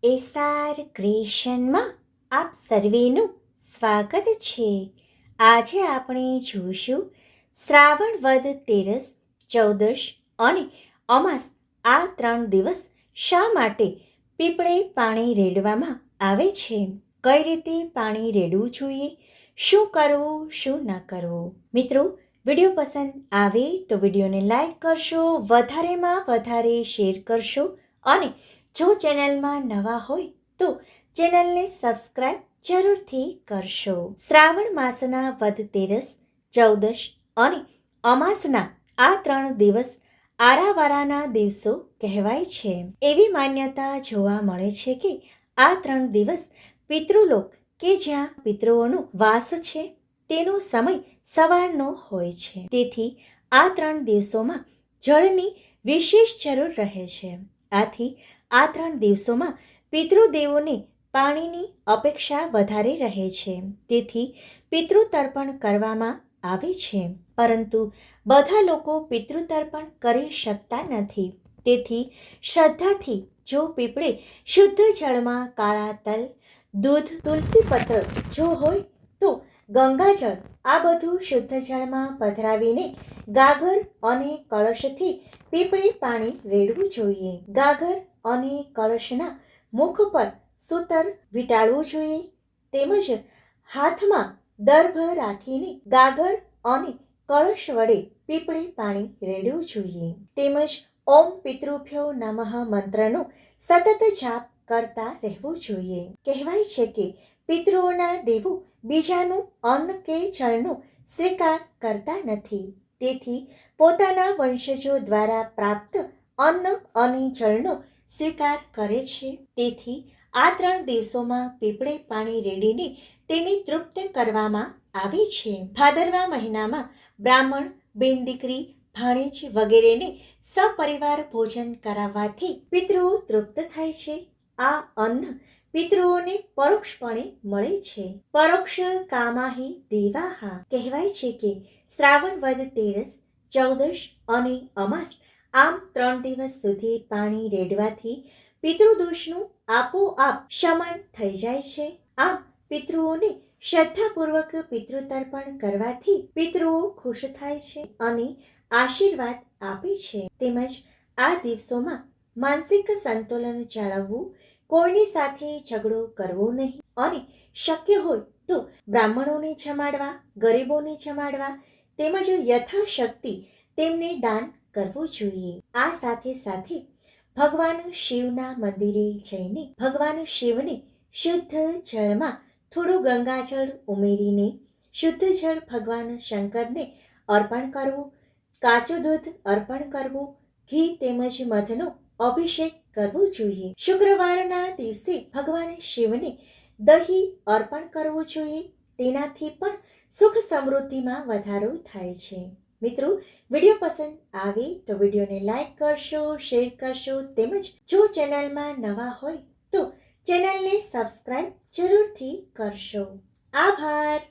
SR ક્રિએશનમાં આપ સર્વેનું સ્વાગત છે. આજે આપણે જોઈશું શ્રાવણ વદ તેરસ, ચૌદશ અને અમાસ આ 3 દિવસ શા માટે પીપળે પાણી રેડવામાં આવે છે, કઈ રીતે પાણી રેડવું જોઈએ, શું કરવું શું ન કરવું. મિત્રો, વિડીયો પસંદ આવે તો વિડીયોને લાઈક કરશો, વધારેમાં વધારે શેર કરશો અને જો ચેનલમાં નવા હોય તો ચેનલને સબસ્ક્રાઇબ જરૂરથી કરશો. શ્રાવણ માસના વદ તેરસ, ચૌદશ અને અમાસના આ 3 દિવસ આરાવારાના દિવસો કહેવાય છે. એવી માન્યતા જોવા મળે છે કે આ 3 દિવસ પિતૃલોક કે જ્યાં પિતૃઓનો વાસ છે તેનો સમય સવારનો હોય છે. તેથી આ 3 દિવસોમાં જળની વિશેષ જરૂર રહે છે. આથી આ 3 દિવસોમાં પિતૃદેવોને પાણીની અપેક્ષા વધારે રહે છે. તેથી પિતૃતર્પણ કરવામાં આવે છે. પરંતુ બધા લોકો પિતૃતર્પણ કરી શકતા નથી. તેથી શ્રદ્ધાથી જો પીપળે શુદ્ધ જળમાં કાળા તલ, દૂધ, તુલસીપત્ર જો હોય તો ગંગાજળ આ બધું શુદ્ધ જળમાં પધરાવીને ગાગર અને કળશથી પીપળે પાણી રેડવું જોઈએ. ગાગર અને કળશના મુખ પર સૂતર વીંટાળવું જોઈએ. તેમજ હાથમાં દર્ભ રાખીને ગાગર અને કળશ વડે પીપળે પાણી રેડવું જોઈએ. તેમજ ઓમ પિતૃભ્યો નમઃ મંત્રનો સતત જાપ કરતા રહેવું જોઈએ. કહેવાય છે કે પિતૃઓના દેવો બીજાનું અન્ન કે જળનો સ્વીકાર કરતા નથી. તેથી પોતાના વંશજો દ્વારા પ્રાપ્ત અન્ન અને જળનો સ્વીકાર કરે છે. તેથી આ 3 દિવસોમાં પીપળે પાણી રેડીને તેને તૃપ્ત કરવામાં આવે છે. ભાદરવા મહિનામાં બ્રાહ્મણ, બેન દીકરી, ભાણેજ વગેરેને સપરિવાર ભોજન કરાવવાથી પિતૃઓ તૃપ્ત થાય છે. આ અન્ન પિતૃઓને પરોક્ષપણે મળે છે. પરોક્ષ કામાહી દેવાહા. કહેવાય છે કે શ્રાવણ વદ તેરસ, ચૌદશ અને અમાસ આમ 3 દિવસ સુધી પાણી રેડવાથી પિતૃદોષનું આપોઆપ શમન થઈ જાય છે. આમ પિતૃઓને શ્રદ્ધાપૂર્વક પિતૃતર્પણ કરવાથી પિતૃઓ ખુશ થાય છે અને આશીર્વાદ આપે છે. તેમજ આ દિવસોમાં માનસિક સંતુલન જાળવવું, કોઈની સાથે ઝઘડો કરવો નહીં અને શક્ય હોય તો બ્રાહ્મણોને જમાડવા, ગરીબોને જમાડવા તેમજ યથાશક્તિ તેમને દાન કરવું જોઈએ. આ સાથે સાથે ભગવાન શિવના મંદિરે જઈને ભગવાન શિવને શુદ્ધ જળમાં થોડું ગંગાજળ ઉમેરીને શુદ્ધ જળ ભગવાન શંકરને અર્પણ કરવું, કાચું દૂધ અર્પણ કરવું, ઘી તેમજ મધનો અભિષેક કરવો જોઈએ. શુક્રવારના દિવસે ભગવાન શિવને દહીં અર્પણ કરવું જોઈએ. તેનાથી પણ સુખ સમૃદ્ધિમાં વધારો થાય છે. મિત્રો, વિડીયો પસંદ આવે તો વિડીયોને લાઈક કરશો, શેર કરશો તેમજ જો ચેનલમાં નવા હોય તો ચેનલને સબસ્ક્રાઇબ જરૂરથી કરશો. આભાર.